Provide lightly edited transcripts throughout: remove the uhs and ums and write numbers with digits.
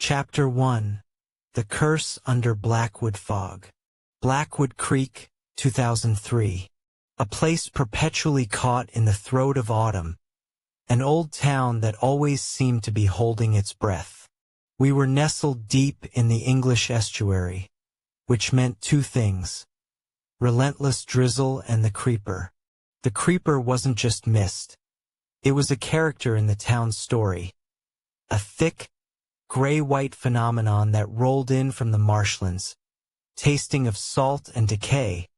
Chapter 1. The Curse Under Blackwood Fog. Blackwood Creek, 2003. A place perpetually caught in the throat of autumn. An old town that always seemed to be holding its breath. We were nestled deep in the English estuary, which meant two things: relentless drizzle and the creeper. The creeper wasn't just mist. It was a character in the town's story. A thick, gray-white phenomenon that rolled in from the marshlands, tasting of salt and decay,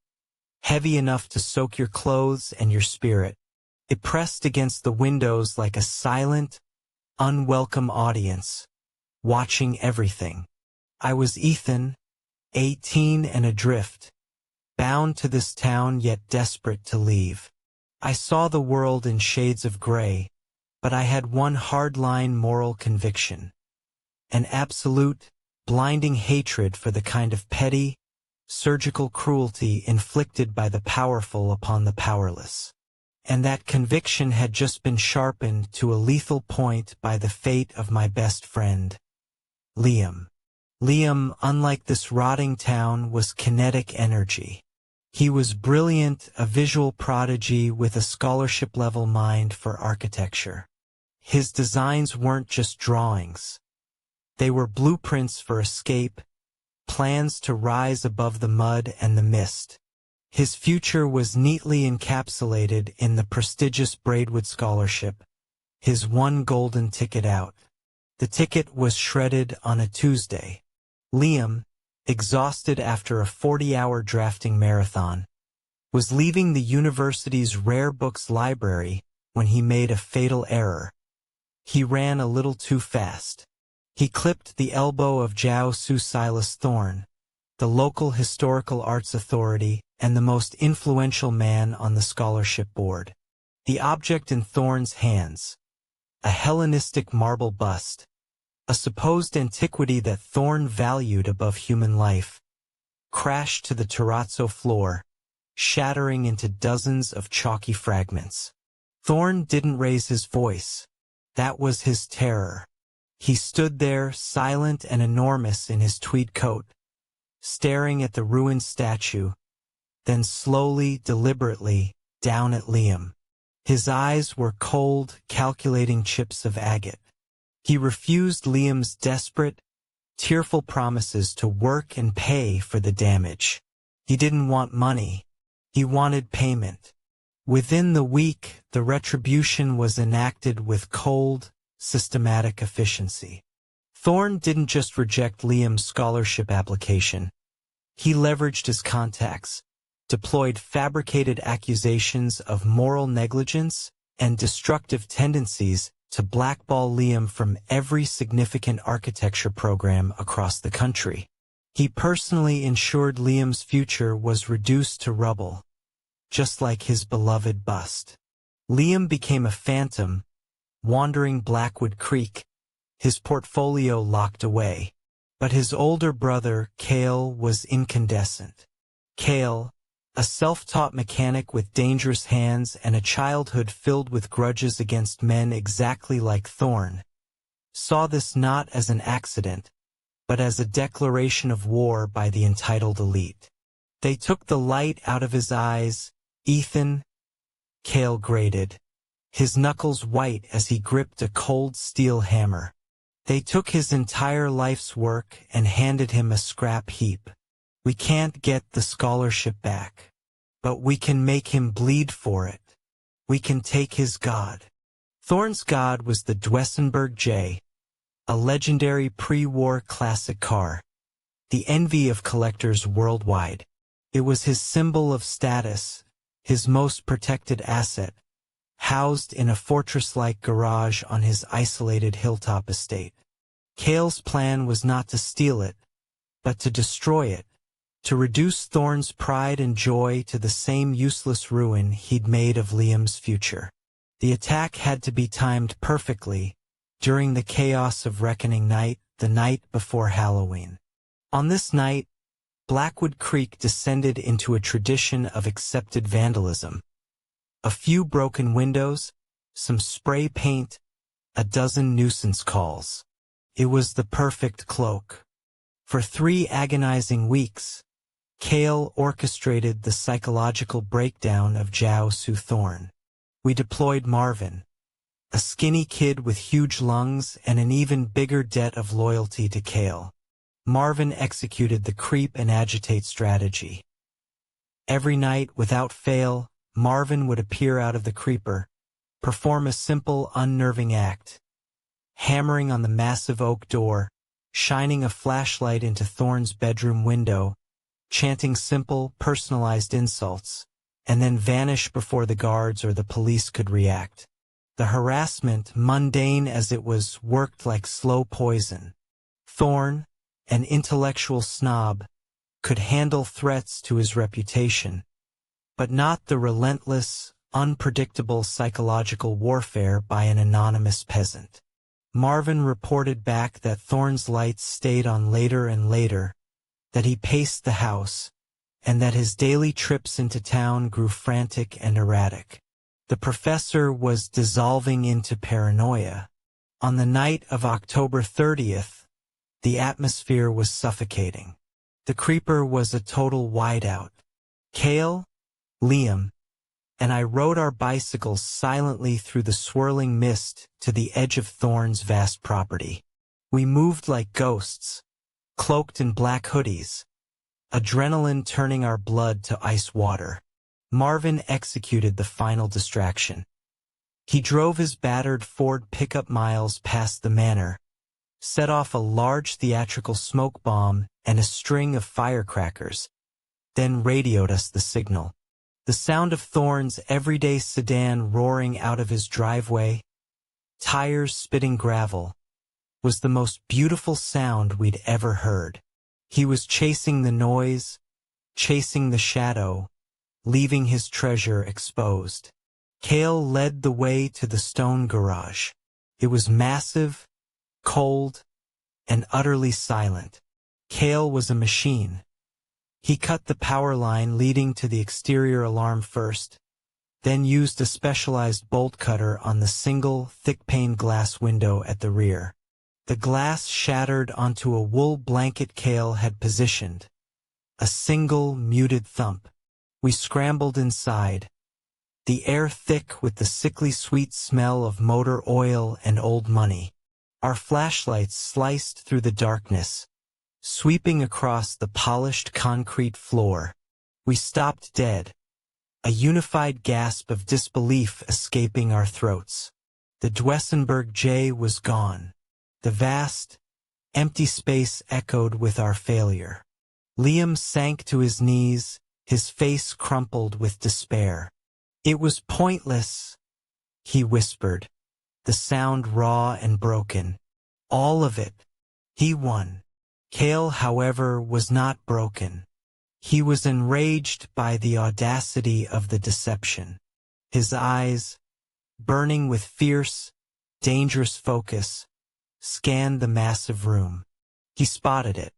heavy enough to soak your clothes and your spirit. It pressed against the windows like a silent, unwelcome audience, watching everything. I was Ethan, 18 and adrift, bound to this town yet desperate to leave. I saw the world in shades of gray, but I had one hardline moral conviction. An absolute, blinding hatred for the kind of petty, surgical cruelty inflicted by the powerful upon the powerless. And that conviction had just been sharpened to a lethal point by the fate of my best friend, Liam. Liam, unlike this rotting town, was kinetic energy. He was brilliant, a visual prodigy with a scholarship-level mind for architecture. His designs weren't just drawings. They were blueprints for escape, plans to rise above the mud and the mist. His future was neatly encapsulated in the prestigious Braidwood Scholarship, his one golden ticket out. The ticket was shredded on a Tuesday. Liam, exhausted after a 40-hour drafting marathon, was leaving the university's rare books library when he made a fatal error. He ran a little too fast. He clipped the elbow of Jao Su Silas Thorne, the local historical arts authority and the most influential man on the scholarship board. The object in Thorne's hands, a Hellenistic marble bust, a supposed antiquity that Thorne valued above human life, crashed to the terrazzo floor, shattering into dozens of chalky fragments. Thorne didn't raise his voice. That was his terror. He stood there, silent and enormous in his tweed coat, staring at the ruined statue, then slowly, deliberately, down at Liam. His eyes were cold, calculating chips of agate. He refused Liam's desperate, tearful promises to work and pay for the damage. He didn't want money. He wanted payment. Within the week, the retribution was enacted with cold, systematic efficiency. Thorne didn't just reject Liam's scholarship application. He leveraged his contacts, deployed fabricated accusations of moral negligence and destructive tendencies to blackball Liam from every significant architecture program across the country. He personally ensured Liam's future was reduced to rubble, just like his beloved bust. Liam became a phantom, wandering Blackwood Creek, his portfolio locked away. But his older brother, Cale, was incandescent. Cale, a self-taught mechanic with dangerous hands and a childhood filled with grudges against men exactly like Thorne, saw this not as an accident, but as a declaration of war by the entitled elite. They took the light out of his eyes. Ethan, Cale grated, his knuckles white as he gripped a cold steel hammer. They took his entire life's work and handed him a scrap heap. We can't get the scholarship back, but we can make him bleed for it. We can take his god. Thorne's god was the Duesenberg J, a legendary pre-war classic car, the envy of collectors worldwide. It was his symbol of status, his most protected asset, housed in a fortress-like garage on his isolated hilltop estate. Cale's plan was not to steal it, but to destroy it, to reduce Thorne's pride and joy to the same useless ruin he'd made of Liam's future. The attack had to be timed perfectly, during the chaos of Reckoning Night, the night before Halloween. On this night, Blackwood Creek descended into a tradition of accepted vandalism. A few broken windows, some spray paint, a dozen nuisance calls. It was the perfect cloak. For 3 agonizing weeks, Cale orchestrated the psychological breakdown of Jiao Su Thorne. We deployed Marvin, a skinny kid with huge lungs and an even bigger debt of loyalty to Cale. Marvin executed the creep and agitate strategy. Every night, without fail, Marvin would appear out of the creeper, perform a simple, unnerving act, hammering on the massive oak door, shining a flashlight into Thorne's bedroom window, chanting simple, personalized insults, and then vanish before the guards or the police could react. The harassment, mundane as it was, worked like slow poison. Thorne, an intellectual snob, could handle threats to his reputation, but not the relentless, unpredictable psychological warfare by an anonymous peasant. Marvin reported back that Thorne's lights stayed on later and later, that he paced the house, and that his daily trips into town grew frantic and erratic. The professor was dissolving into paranoia. On the night of October 30th, the atmosphere was suffocating. The creeper was a total whiteout. Cale, Liam, and I rode our bicycles silently through the swirling mist to the edge of Thorne's vast property. We moved like ghosts, cloaked in black hoodies, adrenaline turning our blood to ice water. Marvin executed the final distraction. He drove his battered Ford pickup miles past the manor, set off a large theatrical smoke bomb and a string of firecrackers, then radioed us the signal. The sound of Thorne's everyday sedan roaring out of his driveway, tires spitting gravel, was the most beautiful sound we'd ever heard. He was chasing the noise, chasing the shadow, leaving his treasure exposed. Cale led the way to the stone garage. It was massive, cold, and utterly silent. Cale was a machine. He cut the power line leading to the exterior alarm first, then used a specialized bolt cutter on the single, thick-paned glass window at the rear. The glass shattered onto a wool blanket Cale had positioned. A single, muted thump. We scrambled inside, the air thick with the sickly sweet smell of motor oil and old money. Our flashlights sliced through the darkness, sweeping across the polished concrete floor. We stopped dead, a unified gasp of disbelief escaping our throats. The Duesenberg J was gone. The vast, empty space echoed with our failure. Liam sank to his knees, his face crumpled with despair. "It was pointless," he whispered, the sound raw and broken. "All of it. He won." Cale, however, was not broken. He was enraged by the audacity of the deception. His eyes, burning with fierce, dangerous focus, scanned the massive room. He spotted it.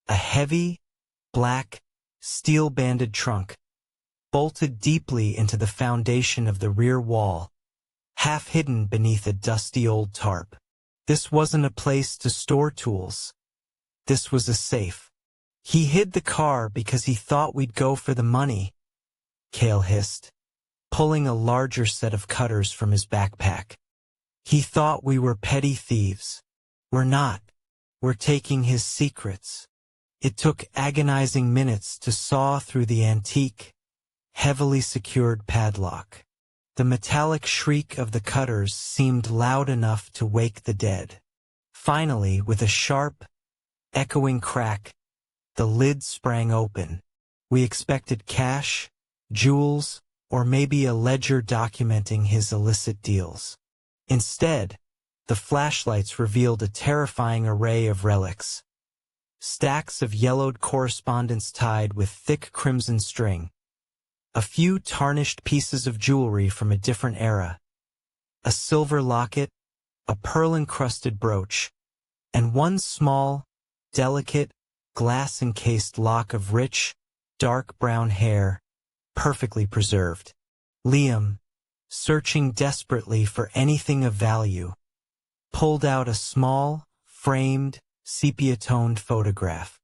A heavy, black, steel-banded trunk, bolted deeply into the foundation of the rear wall, half hidden beneath a dusty old tarp. This wasn't a place to store tools. This was a safe. "He hid the car because he thought we'd go for the money," Cale hissed, pulling a larger set of cutters from his backpack. "He thought we were petty thieves. We're not. We're taking his secrets." It took agonizing minutes to saw through the antique, heavily secured padlock. The metallic shriek of the cutters seemed loud enough to wake the dead. Finally, with a sharp, echoing crack, the lid sprang open. We expected cash, jewels, or maybe a ledger documenting his illicit deals. Instead, the flashlights revealed a terrifying array of relics. Stacks of yellowed correspondence tied with thick crimson string. A few tarnished pieces of jewelry from a different era. A silver locket, a pearl-encrusted brooch, and one small, delicate, glass-encased lock of rich, dark brown hair, perfectly preserved. Liam, searching desperately for anything of value, pulled out a small, framed, sepia-toned photograph.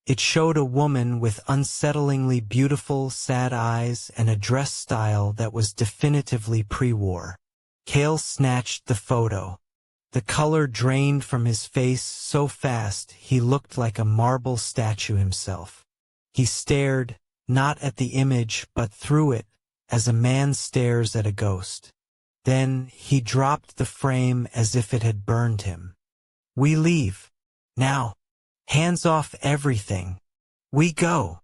It showed a woman with unsettlingly beautiful, sad eyes and a dress style that was definitively pre-war. Cale snatched the photo. The color drained from his face so fast he looked like a marble statue himself. He stared, not at the image but through it, as a man stares at a ghost. Then he dropped the frame as if it had burned him. "We leave. Now. Hands off everything. We go."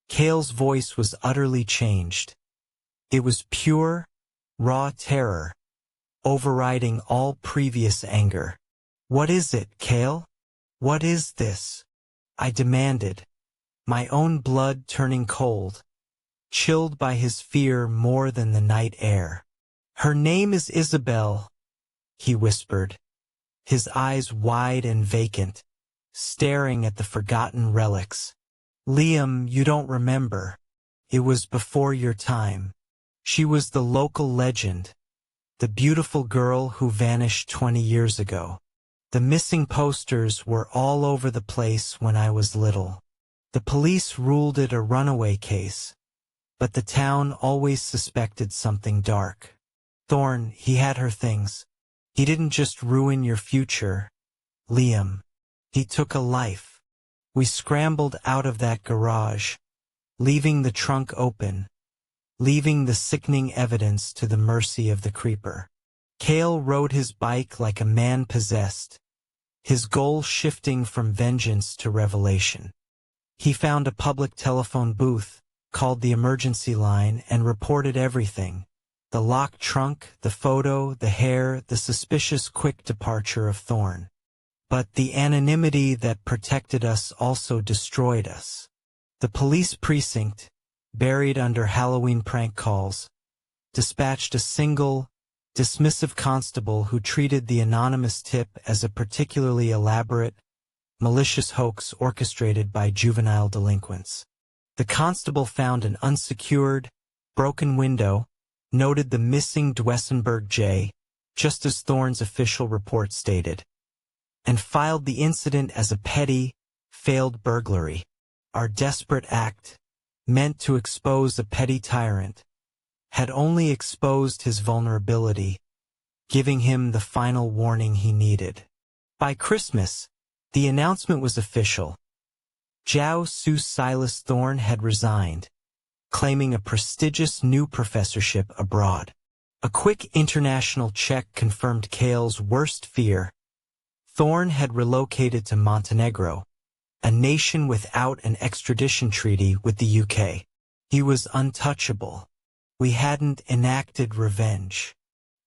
Cale's voice was utterly changed. It was pure, raw terror, overriding all previous anger. "What is it, Cale? What is this?" I demanded, my own blood turning cold, chilled by his fear more than the night air. "Her name is Isabelle," he whispered, his eyes wide and vacant, staring at the forgotten relics. "Liam, you don't remember. It was before your time. She was the local legend, the beautiful girl who vanished 20 years ago. The missing posters were all over the place when I was little. The police ruled it a runaway case, but the town always suspected something dark. Thorn, he had her things. He didn't just ruin your future, Liam. He took a life." We scrambled out of that garage, leaving the trunk open, leaving the sickening evidence to the mercy of the creeper. Cale rode his bike like a man possessed, his goal shifting from vengeance to revelation. He found a public telephone booth, called the emergency line, and reported everything: the locked trunk, the photo, the hair, the suspicious quick departure of Thorn. But the anonymity that protected us also destroyed us. The police precinct, buried under Halloween prank calls, dispatched a single, dismissive constable who treated the anonymous tip as a particularly elaborate, malicious hoax orchestrated by juvenile delinquents. The constable found an unsecured, broken window, noted the missing Dwessenberg J, just as Thorn's official report stated, and filed the incident as a petty, failed burglary. Our desperate act, meant to expose a petty tyrant, had only exposed his vulnerability, giving him the final warning he needed. By Christmas, the announcement was official. Jao Seuss Silas Thorn had resigned, claiming a prestigious new professorship abroad. A quick international check confirmed Cale's worst fear. Thorn had relocated to Montenegro, a nation without an extradition treaty with the UK. He was untouchable. We hadn't enacted revenge.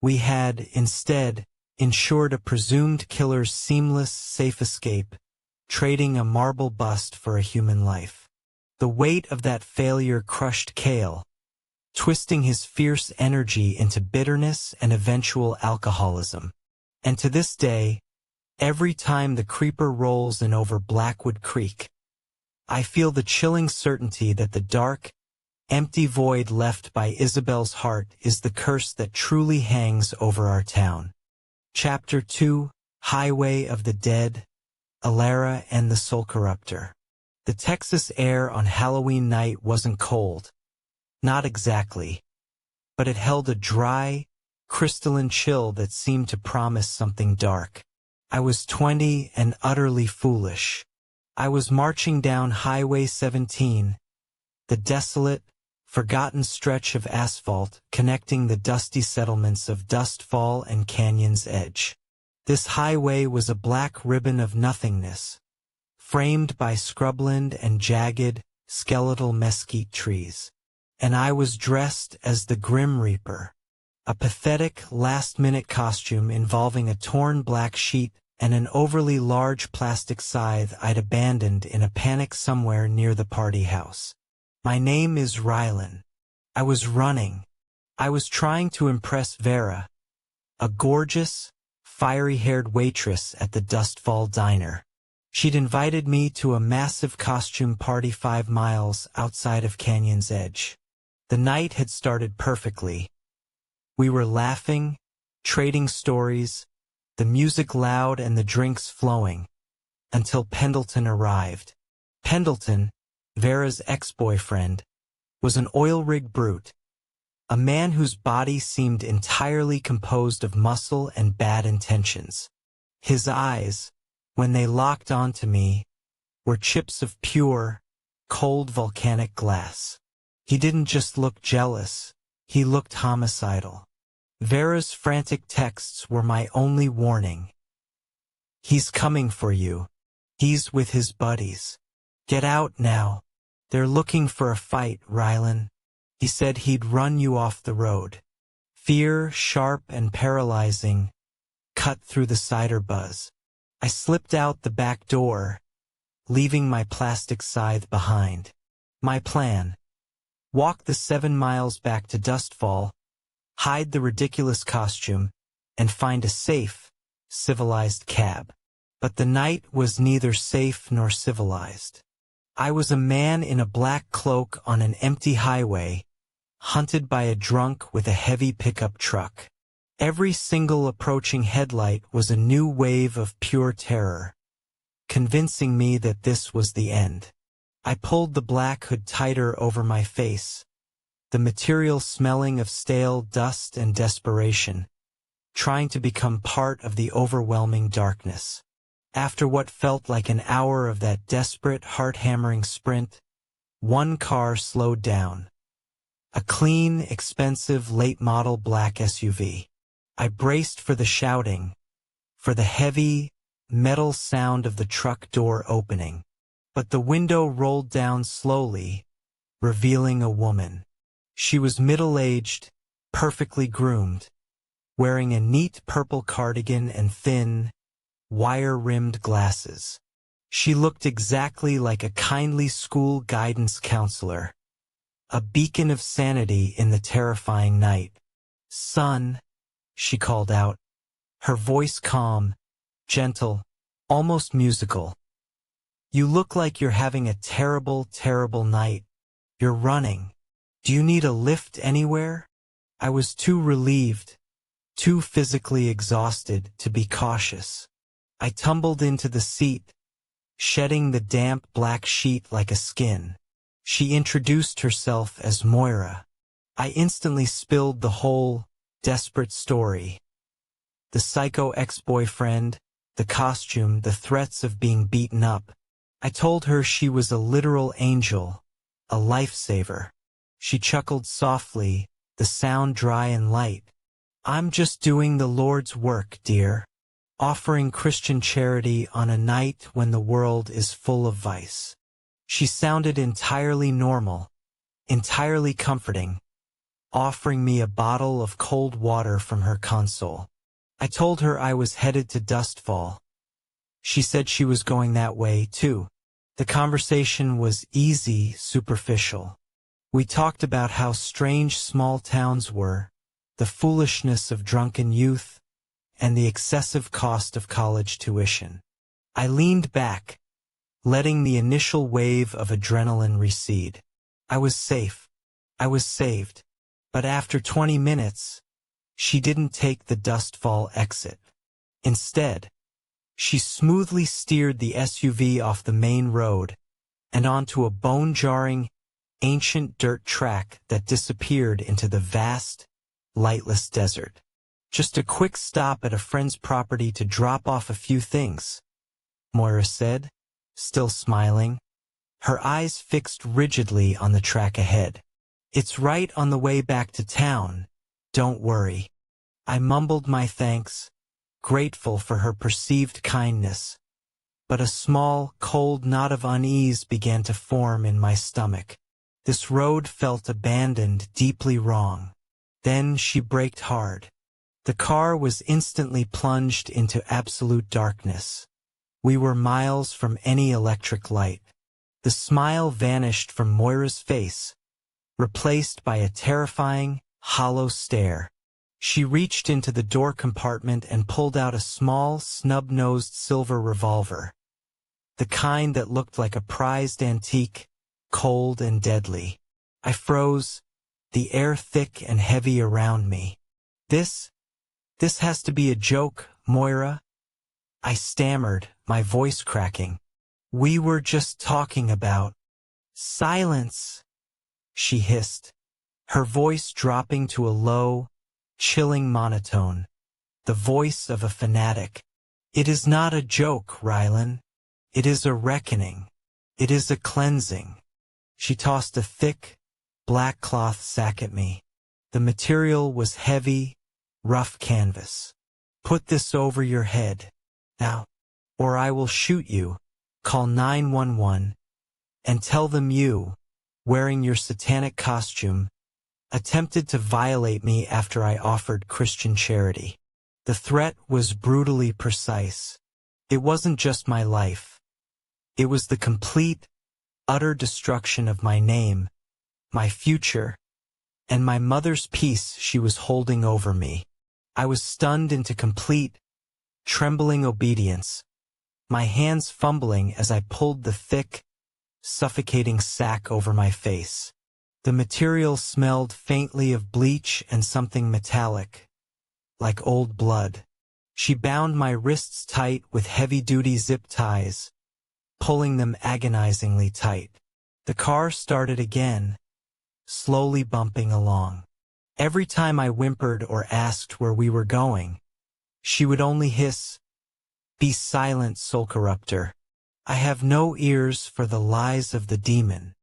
We had, instead, ensured a presumed killer's seamless, safe escape, trading a marble bust for a human life. The weight of that failure crushed Cale, twisting his fierce energy into bitterness and eventual alcoholism. And to this day, every time the creeper rolls in over Blackwood Creek, I feel the chilling certainty that the dark, empty void left by Isabelle's heart is the curse that truly hangs over our town. Chapter 2, Highway of the Dead, Alara and the Soul Corruptor. The Texas air on Halloween night wasn't cold. Not exactly. But it held a dry, crystalline chill that seemed to promise something dark. I was 20 and utterly foolish. I was marching down Highway 17, the desolate, forgotten stretch of asphalt connecting the dusty settlements of Dustfall and Canyon's Edge. This highway was a black ribbon of nothingness, framed by scrubland and jagged, skeletal mesquite trees. And I was dressed as the Grim Reaper, a pathetic, last-minute costume involving a torn black sheet and an overly large plastic scythe I'd abandoned in a panic somewhere near the party house. My name is Rylan. I was running. I was trying to impress Vera, a gorgeous, fiery-haired waitress at the Dustfall Diner. She'd invited me to a massive costume party 5 miles outside of Canyon's Edge. The night had started perfectly. We were laughing, trading stories, the music loud and the drinks flowing. until Pendleton arrived. Pendleton, Vera's ex-boyfriend, was an oil-rig brute, a man whose body seemed entirely composed of muscle and bad intentions. His eyes, when they locked onto me, were chips of pure, cold volcanic glass. He didn't just look jealous, he looked homicidal. Vera's frantic texts were my only warning. "He's coming for you. He's with his buddies. Get out now. They're looking for a fight, Rylan. He said he'd run you off the road." Fear, sharp and paralyzing, cut through the cider buzz. I slipped out the back door, leaving my plastic scythe behind. My plan: walk the 7 miles back to Dustfall, hide the ridiculous costume, and find a safe, civilized cab. But the night was neither safe nor civilized. I was a man in a black cloak on an empty highway, hunted by a drunk with a heavy pickup truck. Every single approaching headlight was a new wave of pure terror, convincing me that this was the end. I pulled the black hood tighter over my face, the material smelling of stale dust and desperation, trying to become part of the overwhelming darkness. After what felt like an hour of that desperate, heart-hammering sprint, one car slowed down. A clean, expensive, late-model black SUV. I braced for the shouting, for the heavy, metal sound of the truck door opening. But the window rolled down slowly, revealing a woman. She was middle-aged, perfectly groomed, wearing a neat purple cardigan and thin, wire-rimmed glasses. She looked exactly like a kindly school guidance counselor, a beacon of sanity in the terrifying night. "Son," she called out, her voice calm, gentle, almost musical. "You look like you're having a terrible, terrible night. You're running. Do you need a lift anywhere?" I was too relieved, too physically exhausted to be cautious. I tumbled into the seat, shedding the damp black sheet like a skin. She introduced herself as Moira. I instantly spilled the whole, desperate story. The psycho ex-boyfriend, the costume, the threats of being beaten up. I told her she was a literal angel, a lifesaver. She chuckled softly, the sound dry and light. "I'm just doing the Lord's work, dear. Offering Christian charity on a night when the world is full of vice." She sounded entirely normal, entirely comforting, offering me a bottle of cold water from her console. I told her I was headed to Dustfall. She said she was going that way, too. The conversation was easy, superficial. We talked about how strange small towns were, the foolishness of drunken youth, and the excessive cost of college tuition. I leaned back, letting the initial wave of adrenaline recede. I was safe. I was saved. But after 20 minutes, she didn't take the Dustfall exit. Instead, she smoothly steered the SUV off the main road and onto a bone-jarring, ancient dirt track that disappeared into the vast, lightless desert. "Just a quick stop at a friend's property to drop off a few things," Moira said, still smiling, her eyes fixed rigidly on the track ahead. "It's right on the way back to town, don't worry." I mumbled my thanks, grateful for her perceived kindness, but a small, cold knot of unease began to form in my stomach. This road felt abandoned, deeply wrong. Then she braked hard. The car was instantly plunged into absolute darkness. We were miles from any electric light. The smile vanished from Moira's face, replaced by a terrifying, hollow stare. She reached into the door compartment and pulled out a small, snub-nosed silver revolver, the kind that looked like a prized antique, cold and deadly. I froze, the air thick and heavy around me. This has to be a joke, Moira," I stammered, my voice cracking. We were just talking about... Silence, she hissed, her voice dropping to a low, chilling monotone, the voice of a fanatic. It is not a joke, Rylan. It is a reckoning. It is a cleansing. She tossed a thick, black cloth sack at me. The material was heavy, rough canvas. Put this over your head, now, or I will shoot you. Call 911, and tell them you, wearing your satanic costume, attempted to violate me after I offered Christian charity. The threat was brutally precise. It wasn't just my life. It was the complete, utter destruction of my name, my future, and my mother's peace she was holding over me. I was stunned into complete, trembling obedience, my hands fumbling as I pulled the thick, suffocating sack over my face. The material smelled faintly of bleach and something metallic, like old blood. She bound my wrists tight with heavy-duty zip ties, pulling them agonizingly tight. The car started again, slowly bumping along. Every time I whimpered or asked where we were going, she would only hiss, "Be silent, soul corruptor. I have no ears for the lies of the demon."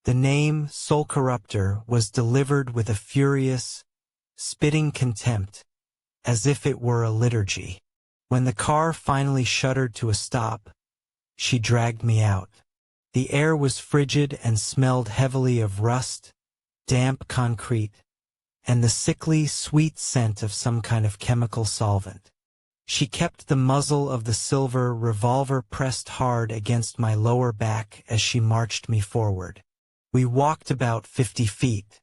The name Soul Corruptor was delivered with a furious, spitting contempt, as if it were a liturgy. When the car finally shuddered to a stop, she dragged me out. The air was frigid and smelled heavily of rust, damp concrete, and the sickly, sweet scent of some kind of chemical solvent. She kept the muzzle of the silver revolver pressed hard against my lower back as she marched me forward. We walked about 50 feet.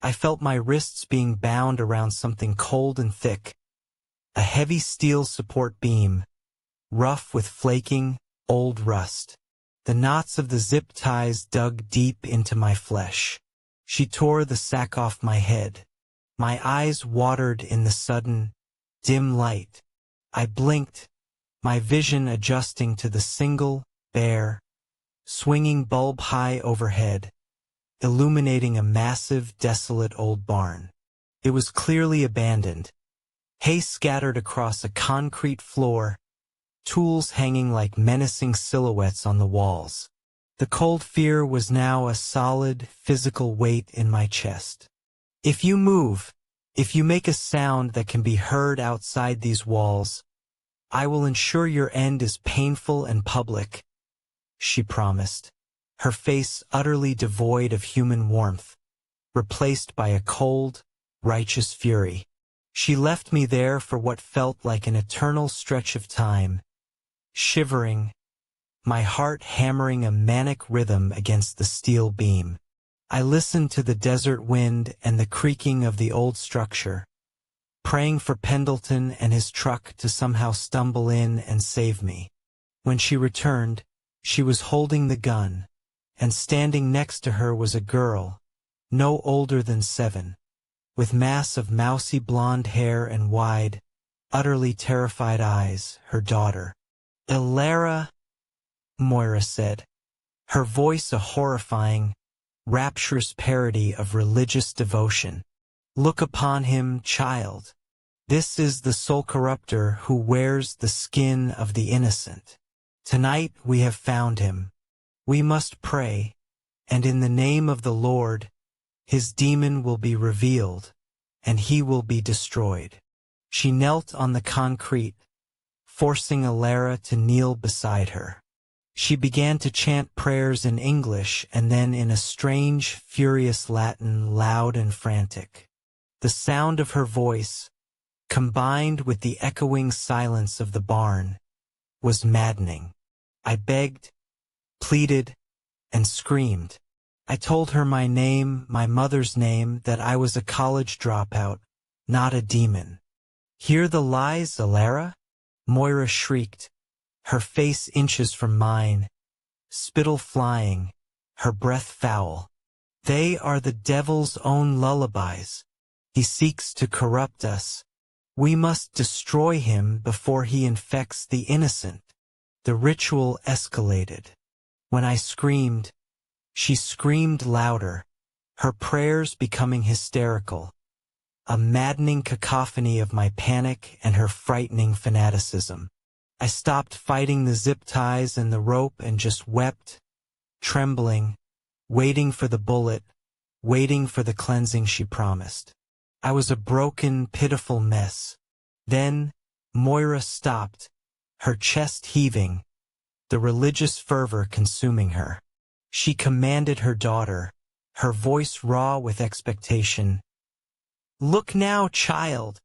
I felt my wrists being bound around something cold and thick, a heavy steel support beam, rough with flaking, old rust. The knots of the zip ties dug deep into my flesh. She tore the sack off my head. My eyes watered in the sudden, dim light. I blinked, my vision adjusting to the single, bare, swinging bulb high overhead, illuminating a massive, desolate old barn. It was clearly abandoned. Hay scattered across a concrete floor, tools hanging like menacing silhouettes on the walls. The cold fear was now a solid, physical weight in my chest. If you move, if you make a sound that can be heard outside these walls, I will ensure your end is painful and public, she promised, her face utterly devoid of human warmth, replaced by a cold, righteous fury. She left me there for what felt like an eternal stretch of time, shivering, my heart hammering a manic rhythm against the steel beam. I listened to the desert wind and the creaking of the old structure, praying for Pendleton and his truck to somehow stumble in and save me. When she returned, she was holding the gun, and standing next to her was a girl, no older than 7, with mass of mousy blonde hair and wide, utterly terrified eyes, her daughter. "Ilara," Moira said, her voice a horrifying, rapturous parody of religious devotion. "Look upon him, child. This is the soul corruptor who wears the skin of the innocent. Tonight we have found him. We must pray, and in the name of the Lord, his demon will be revealed, and he will be destroyed." She knelt on the concrete, forcing Ilara to kneel beside her. She began to chant prayers in English and then in a strange, furious Latin, loud and frantic. The sound of her voice, combined with the echoing silence of the barn, was maddening. I begged, pleaded, and screamed. I told her my name, my mother's name, that I was a college dropout, not a demon. "Hear the lies, Ilara?" Moira shrieked, her face inches from mine, spittle flying, her breath foul. "They are the devil's own lullabies. He seeks to corrupt us. We must destroy him before he infects the innocent. The ritual escalated. When I screamed, she screamed louder, her prayers becoming hysterical, a maddening cacophony of my panic and her frightening fanaticism. I stopped fighting the zip ties and the rope and just wept, trembling, waiting for the bullet, waiting for the cleansing she promised. I was a broken, pitiful mess. Then, Moira stopped, her chest heaving, the religious fervor consuming her. She commanded her daughter, her voice raw with expectation. "Look now, child.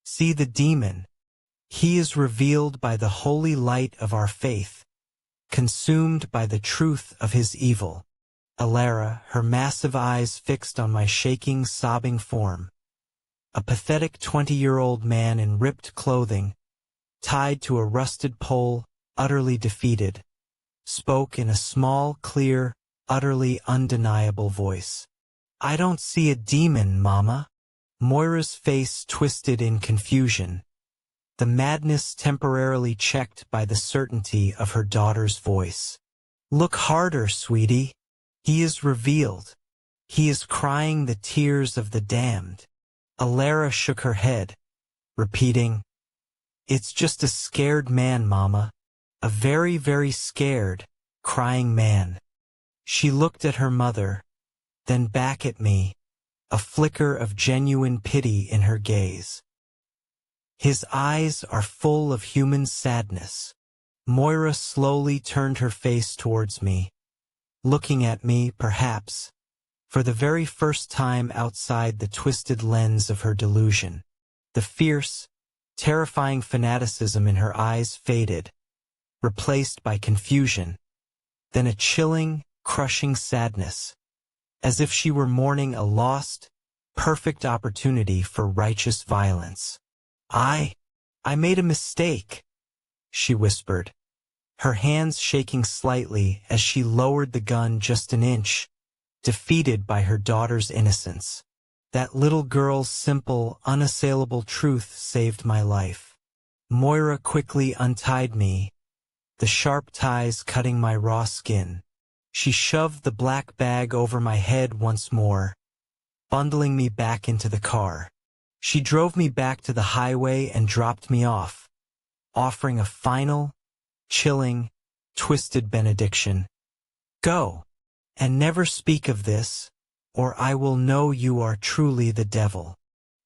See the demon. He is revealed by the holy light of our faith, consumed by the truth of his evil." Alara, her massive eyes fixed on my shaking, sobbing form. A pathetic 20-year-old man in ripped clothing, tied to a rusted pole, utterly defeated, spoke in a small, clear, utterly undeniable voice. "I don't see a demon, Mama." Moira's face twisted in confusion, the madness temporarily checked by the certainty of her daughter's voice. "Look harder, sweetie. He is revealed. He is crying the tears of the damned." Alara shook her head, repeating, "It's just a scared man, Mama. A very, very scared, crying man." She looked at her mother, then back at me, a flicker of genuine pity in her gaze. "His eyes are full of human sadness." Moira slowly turned her face towards me, looking at me, perhaps, for the very first time outside the twisted lens of her delusion. The fierce, terrifying fanaticism in her eyes faded, replaced by confusion, then a chilling, crushing sadness, as if she were mourning a lost, perfect opportunity for righteous violence. I made a mistake," she whispered, her hands shaking slightly as she lowered the gun just an inch, defeated by her daughter's innocence. That little girl's simple, unassailable truth saved my life. Moira quickly untied me, the sharp ties cutting my raw skin. She shoved the black bag over my head once more, bundling me back into the car. She drove me back to the highway and dropped me off, offering a final, chilling, twisted benediction. "Go, and never speak of this, or I will know you are truly the devil."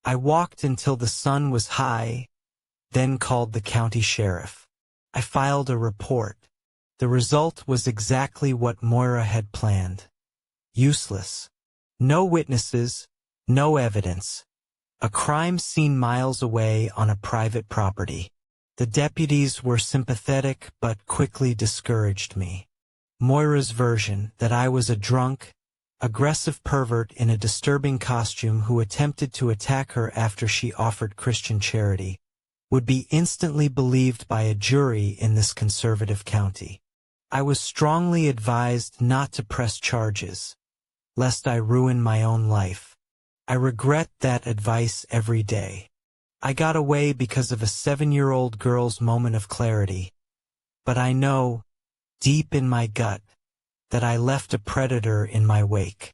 I walked until the sun was high, then called the county sheriff. I filed a report. The result was exactly what Moira had planned. Useless. No witnesses, no evidence. A crime scene miles away on a private property. The deputies were sympathetic but quickly discouraged me. Moira's version, that I was a drunk, aggressive pervert in a disturbing costume who attempted to attack her after she offered Christian charity, would be instantly believed by a jury in this conservative county. I was strongly advised not to press charges, lest I ruin my own life. I regret that advice every day. I got away because of a 7-year-old girl's moment of clarity, but I know, deep in my gut, that I left a predator in my wake.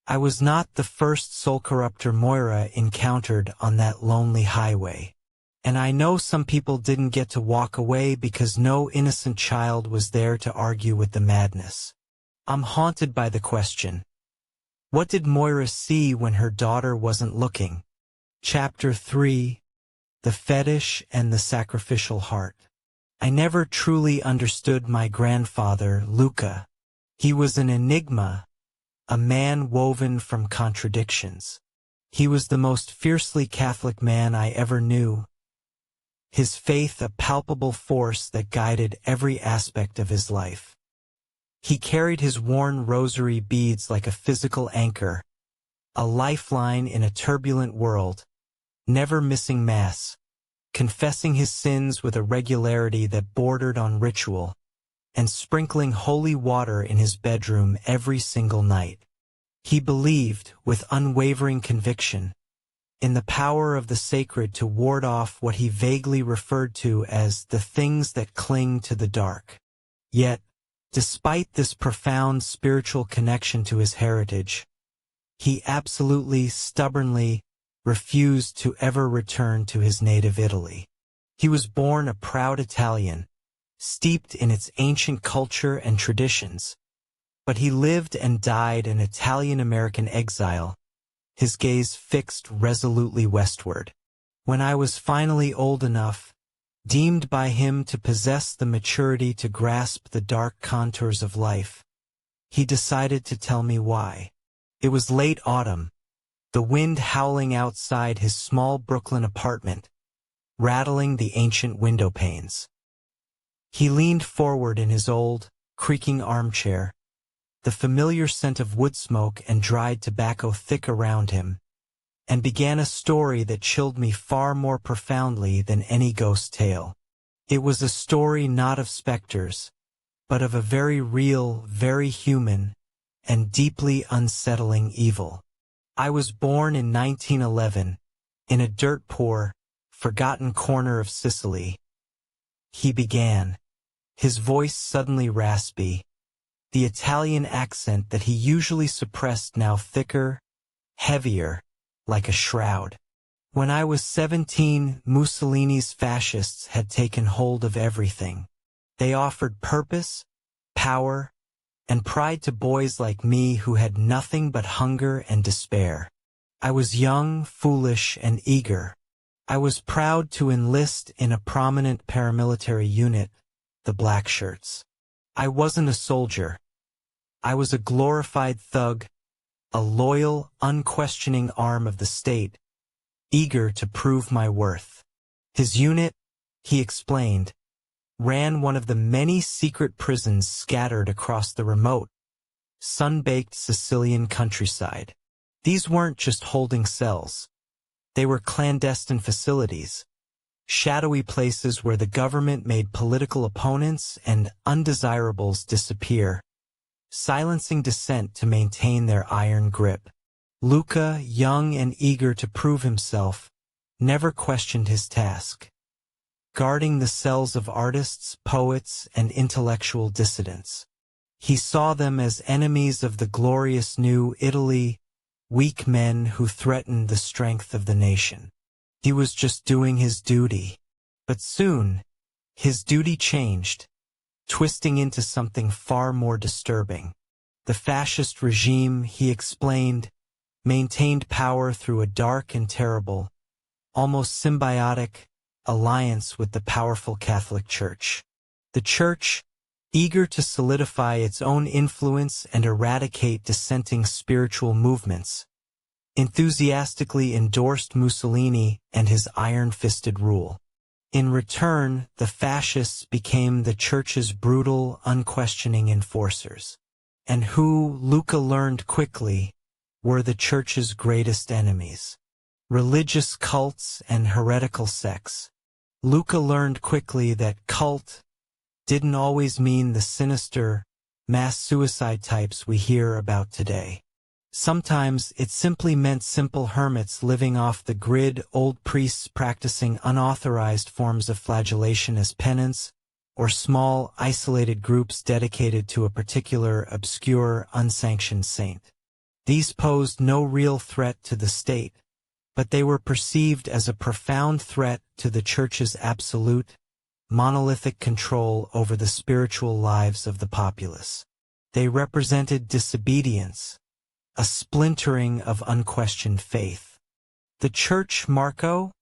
I was not the first soul corrupter Moira encountered on that lonely highway. And I know some people didn't get to walk away because no innocent child was there to argue with the madness. I'm haunted by the question, what did Moira see when her daughter wasn't looking? Chapter 3, The Fetish and the Sacrificial Heart. I never truly understood my grandfather, Luca. He was an enigma, a man woven from contradictions. He was the most fiercely Catholic man I ever knew, his faith a palpable force that guided every aspect of his life. He carried his worn rosary beads like a physical anchor, a lifeline in a turbulent world, never missing Mass, confessing his sins with a regularity that bordered on ritual, and sprinkling holy water in his bedroom every single night. He believed, with unwavering conviction, in the power of the sacred to ward off what he vaguely referred to as the things that cling to the dark. Yet, despite this profound spiritual connection to his heritage, he absolutely, stubbornly refused to ever return to his native Italy. He was born a proud Italian, steeped in its ancient culture and traditions, but he lived and died in Italian-American exile, his gaze fixed resolutely westward. When I was finally old enough, deemed by him to possess the maturity to grasp the dark contours of life, he decided to tell me why. It was late autumn, the wind howling outside his small Brooklyn apartment, rattling the ancient window panes. He leaned forward in his old, creaking armchair, the familiar scent of wood smoke and dried tobacco thick around him, and began a story that chilled me far more profoundly than any ghost tale. It was a story not of specters, but of a very real, very human, and deeply unsettling evil. I was born in 1911, in a dirt-poor, forgotten corner of Sicily. He began, his voice suddenly raspy, the Italian accent that he usually suppressed now thicker, heavier, like a shroud. When I was 17, Mussolini's fascists had taken hold of everything. They offered purpose, power, and pride to boys like me who had nothing but hunger and despair. I was young, foolish, and eager. I was proud to enlist in a prominent paramilitary unit, the Blackshirts. I wasn't a soldier. I was a glorified thug, a loyal, unquestioning arm of the state, eager to prove my worth. His unit, he explained, ran one of the many secret prisons scattered across the remote, sun-baked Sicilian countryside. These weren't just holding cells. They were clandestine facilities, shadowy places where the government made political opponents and undesirables disappear, silencing dissent to maintain their iron grip. Luca, young and eager to prove himself, never questioned his task, guarding the cells of artists, poets, and intellectual dissidents. He saw them as enemies of the glorious new Italy, weak men who threatened the strength of the nation. He was just doing his duty. But soon, his duty changed, twisting into something far more disturbing. The fascist regime, he explained, maintained power through a dark and terrible, almost symbiotic, alliance with the powerful Catholic Church. The Church, eager to solidify its own influence and eradicate dissenting spiritual movements, enthusiastically endorsed Mussolini and his iron-fisted rule. In return, the fascists became the Church's brutal, unquestioning enforcers. And who, Luca learned quickly, were the Church's greatest enemies. Religious cults and heretical sects. Luca learned quickly that cult didn't always mean the sinister, mass suicide types we hear about today. Sometimes it simply meant simple hermits living off the grid, old priests practicing unauthorized forms of flagellation as penance, or small, isolated groups dedicated to a particular, obscure, unsanctioned saint. These posed no real threat to the state, but they were perceived as a profound threat to the Church's absolute, monolithic control over the spiritual lives of the populace. They represented disobedience, a splintering of unquestioned faith. The Church, Marco?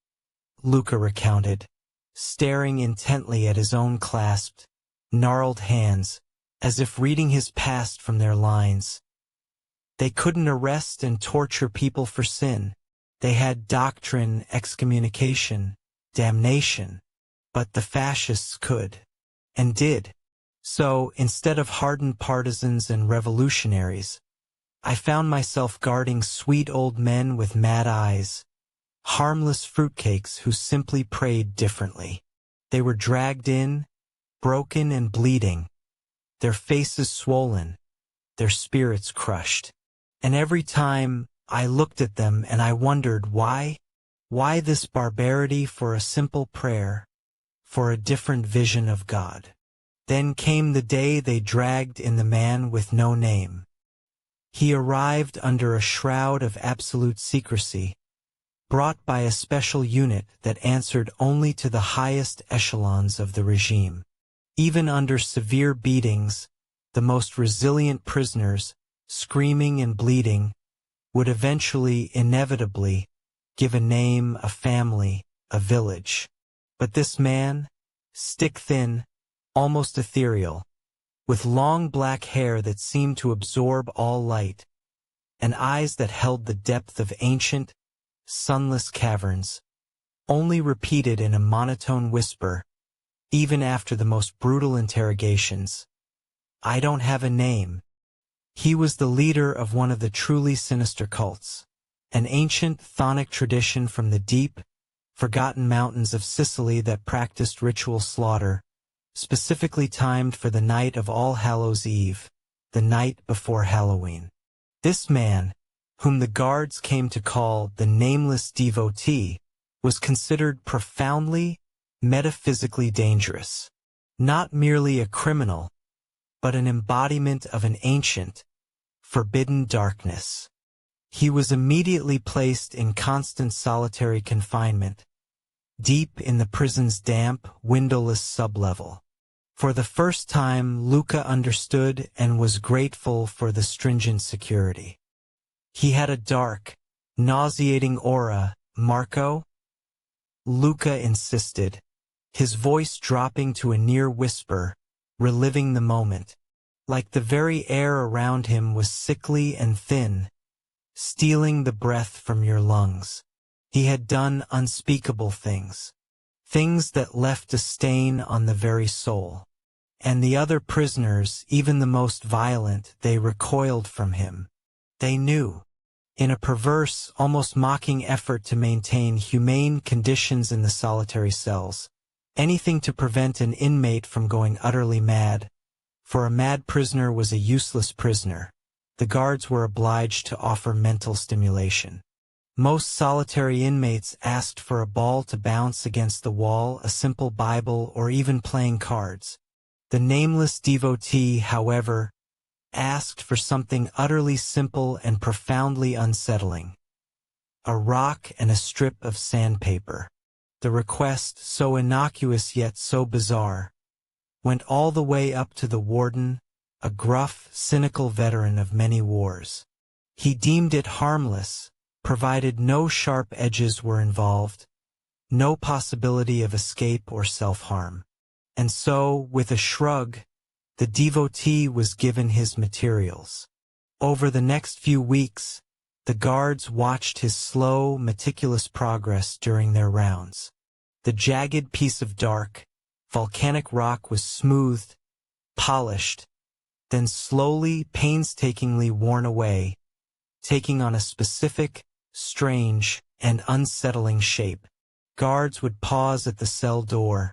Luca recounted, staring intently at his own clasped, gnarled hands, as if reading his past from their lines. They couldn't arrest and torture people for sin. They had doctrine, excommunication, damnation. But the fascists could, and did. So, instead of hardened partisans and revolutionaries, I found myself guarding sweet old men with mad eyes, harmless fruitcakes who simply prayed differently. They were dragged in, broken and bleeding, their faces swollen, their spirits crushed. And every time I looked at them and I wondered why, Why this barbarity for a simple prayer, for a different vision of God? Then came the day they dragged in the man with no name. He arrived under a shroud of absolute secrecy, brought by a special unit that answered only to the highest echelons of the regime. Even under severe beatings, the most resilient prisoners, screaming and bleeding, would eventually, inevitably, give a name, a family, a village. But this man, stick-thin, almost ethereal, with long black hair that seemed to absorb all light, and eyes that held the depth of ancient, sunless caverns, only repeated in a monotone whisper, even after the most brutal interrogations, "I don't have a name." He was the leader of one of the truly sinister cults, an ancient chthonic tradition from the deep, forgotten mountains of Sicily that practiced ritual slaughter, specifically timed for the night of All Hallows' Eve, the night before Halloween. This man, whom the guards came to call the nameless devotee, was considered profoundly, metaphysically dangerous. Not merely a criminal, but an embodiment of an ancient, forbidden darkness. He was immediately placed in constant solitary confinement, deep in the prison's damp, windowless sublevel. For the first time, Luca understood and was grateful for the stringent security. He had a dark, nauseating aura. "Marco?" Luca insisted, his voice dropping to a near whisper, reliving the moment. Like the very air around him was sickly and thin, stealing the breath from your lungs. He had done unspeakable things, things that left a stain on the very soul. And the other prisoners, even the most violent, they recoiled from him. They knew, in a perverse, almost mocking effort to maintain humane conditions in the solitary cells, anything to prevent an inmate from going utterly mad. For a mad prisoner was a useless prisoner. The guards were obliged to offer mental stimulation. Most solitary inmates asked for a ball to bounce against the wall, a simple Bible, or even playing cards. The nameless devotee, however, asked for something utterly simple and profoundly unsettling: a rock and a strip of sandpaper. The request, so innocuous yet so bizarre, went all the way up to the warden, a gruff, cynical veteran of many wars. He deemed it harmless, provided no sharp edges were involved, no possibility of escape or self-harm. And so, with a shrug, the devotee was given his materials. Over the next few weeks, the guards watched his slow, meticulous progress during their rounds. The jagged piece of dark, volcanic rock was smoothed, polished, then slowly, painstakingly worn away, taking on a specific, strange, and unsettling shape. Guards would pause at the cell door,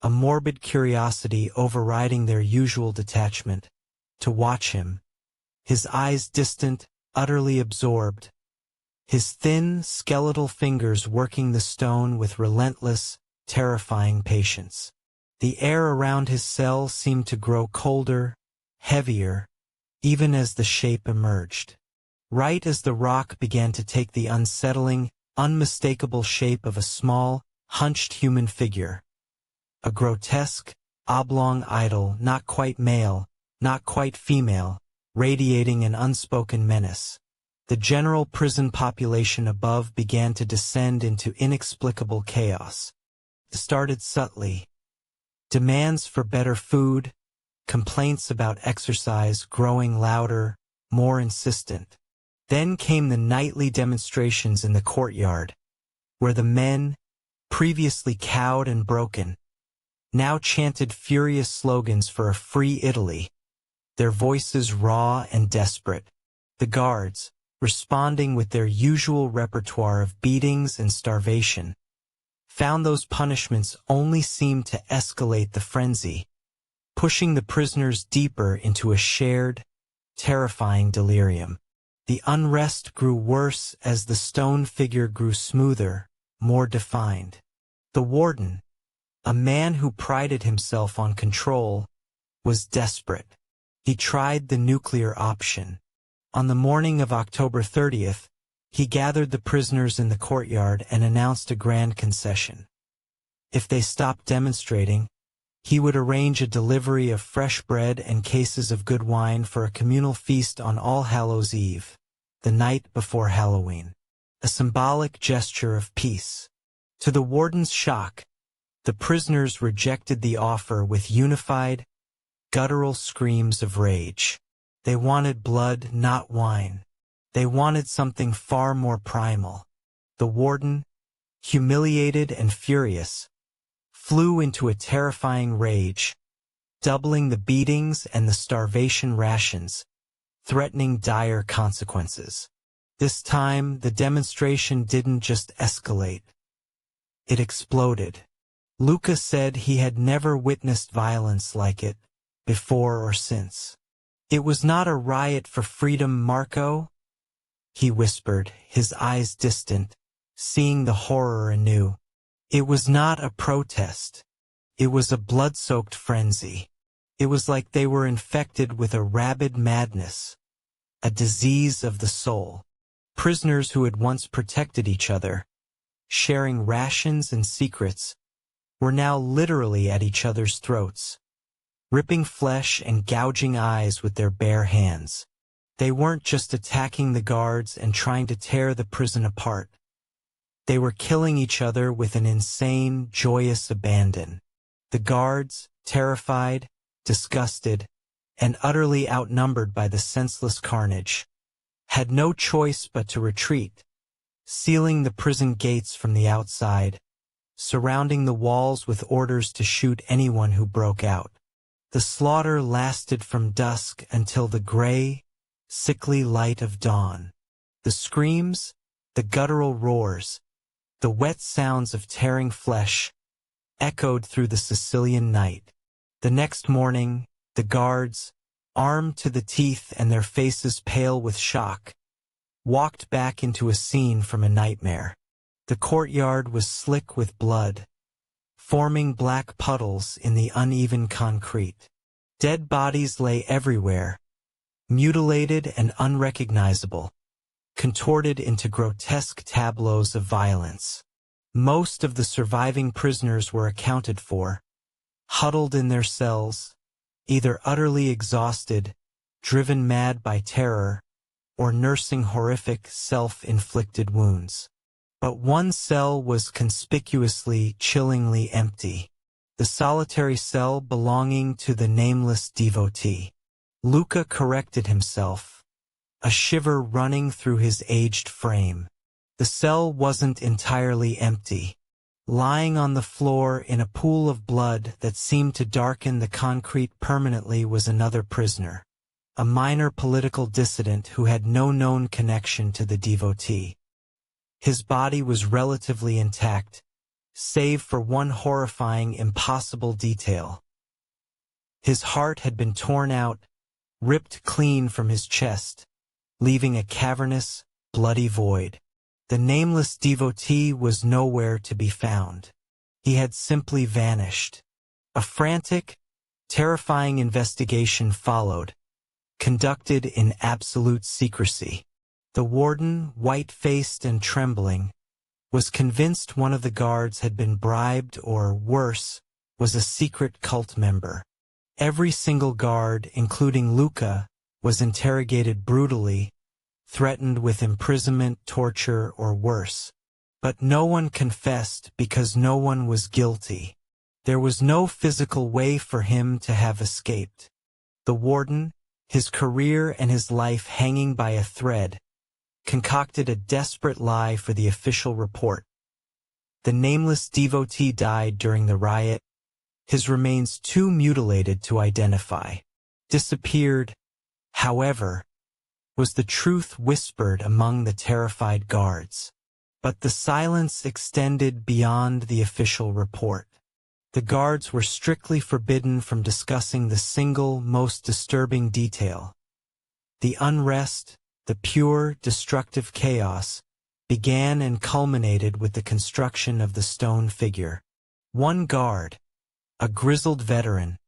a morbid curiosity overriding their usual detachment, to watch him, his eyes distant, utterly absorbed, his thin, skeletal fingers working the stone with relentless, terrifying patience. The air around his cell seemed to grow colder, heavier, even as the shape emerged. Right as the rock began to take the unsettling, unmistakable shape of a small, hunched human figure. A grotesque, oblong idol, not quite male, not quite female, radiating an unspoken menace. The general prison population above began to descend into inexplicable chaos. It started subtly. Demands for better food, complaints about exercise growing louder, more insistent. Then came the nightly demonstrations in the courtyard, where the men, previously cowed and broken, now chanted furious slogans for a free Italy, their voices raw and desperate. The guards, responding with their usual repertoire of beatings and starvation, found those punishments only seemed to escalate the frenzy, pushing the prisoners deeper into a shared, terrifying delirium. The unrest grew worse as the stone figure grew smoother, more defined. The warden, a man who prided himself on control, was desperate. He tried the nuclear option. On the morning of October 30th, he gathered the prisoners in the courtyard and announced a grand concession. If they stopped demonstrating, he would arrange a delivery of fresh bread and cases of good wine for a communal feast on All Hallows' Eve, the night before Halloween, a symbolic gesture of peace. To the warden's shock, the prisoners rejected the offer with unified, guttural screams of rage. They wanted blood, not wine. They wanted something far more primal. The warden, humiliated and furious, flew into a terrifying rage, doubling the beatings and the starvation rations, threatening dire consequences. This time, the demonstration didn't just escalate. It exploded. Luca said he had never witnessed violence like it, before or since. "It was not a riot for freedom, Marco," he whispered, his eyes distant, seeing the horror anew. "It was not a protest. It was a blood-soaked frenzy. It was like they were infected with a rabid madness, a disease of the soul." Prisoners who had once protected each other, sharing rations and secrets, were now literally at each other's throats, ripping flesh and gouging eyes with their bare hands. They weren't just attacking the guards and trying to tear the prison apart. They were killing each other with an insane, joyous abandon. The guards, terrified, disgusted, and utterly outnumbered by the senseless carnage, had no choice but to retreat, sealing the prison gates from the outside, surrounding the walls with orders to shoot anyone who broke out. The slaughter lasted from dusk until the gray, sickly light of dawn. The screams, the guttural roars, the wet sounds of tearing flesh echoed through the Sicilian night. The next morning, the guards, armed to the teeth and their faces pale with shock, walked back into a scene from a nightmare. The courtyard was slick with blood, forming black puddles in the uneven concrete. Dead bodies lay everywhere, mutilated and unrecognizable, contorted into grotesque tableaus of violence. Most of the surviving prisoners were accounted for, huddled in their cells, either utterly exhausted, driven mad by terror, or nursing horrific self-inflicted wounds. But one cell was conspicuously, chillingly empty, the solitary cell belonging to the nameless devotee. Luca corrected himself, a shiver running through his aged frame. The cell wasn't entirely empty. Lying on the floor in a pool of blood that seemed to darken the concrete permanently was another prisoner, a minor political dissident who had no known connection to the devotee. His body was relatively intact, save for one horrifying, impossible detail. His heart had been torn out, ripped clean from his chest, leaving a cavernous, bloody void. The nameless devotee was nowhere to be found. He had simply vanished. A frantic, terrifying investigation followed, conducted in absolute secrecy. The warden, white-faced and trembling, was convinced one of the guards had been bribed or, worse, was a secret cult member. Every single guard, including Luca, was interrogated brutally, threatened with imprisonment, torture, or worse. But no one confessed because no one was guilty. There was no physical way for him to have escaped. The warden, his career and his life hanging by a thread, concocted a desperate lie for the official report. The nameless devotee died during the riot, his remains too mutilated to identify. Disappeared, however, was the truth whispered among the terrified guards. But the silence extended beyond the official report. The guards were strictly forbidden from discussing the single, most disturbing detail: the unrest, the pure, destructive chaos began and culminated with the construction of the stone figure. One guard, a grizzled veteran,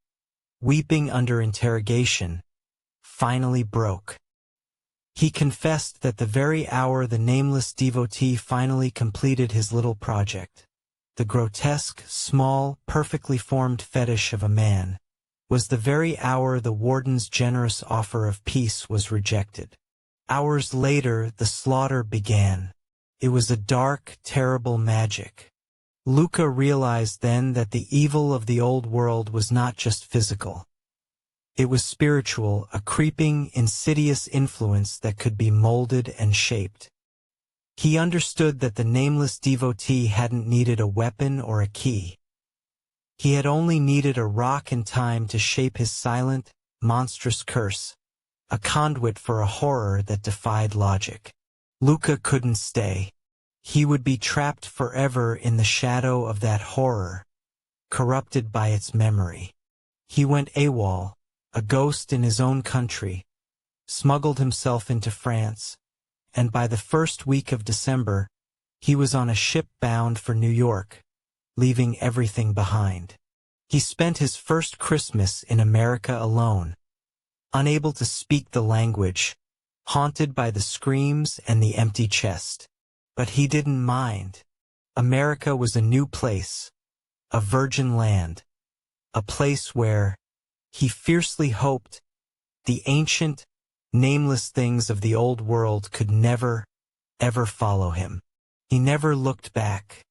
weeping under interrogation, finally broke. He confessed that the very hour the nameless devotee finally completed his little project, the grotesque, small, perfectly formed fetish of a man, was the very hour the warden's generous offer of peace was rejected. Hours later, the slaughter began. It was a dark, terrible magic. Luca realized then that the evil of the old world was not just physical. It was spiritual, a creeping, insidious influence that could be molded and shaped. He understood that the nameless devotee hadn't needed a weapon or a key. He had only needed a rock and time to shape his silent, monstrous curse, a conduit for a horror that defied logic. Luca couldn't stay. He would be trapped forever in the shadow of that horror, corrupted by its memory. He went AWOL, a ghost in his own country, smuggled himself into France, and by the first week of December, he was on a ship bound for New York, leaving everything behind. He spent his first Christmas in America alone, unable to speak the language, haunted by the screams and the empty chest. But he didn't mind. America was a new place, a virgin land, a place where, he fiercely hoped, the ancient, nameless things of the old world could never, ever follow him. He never looked back.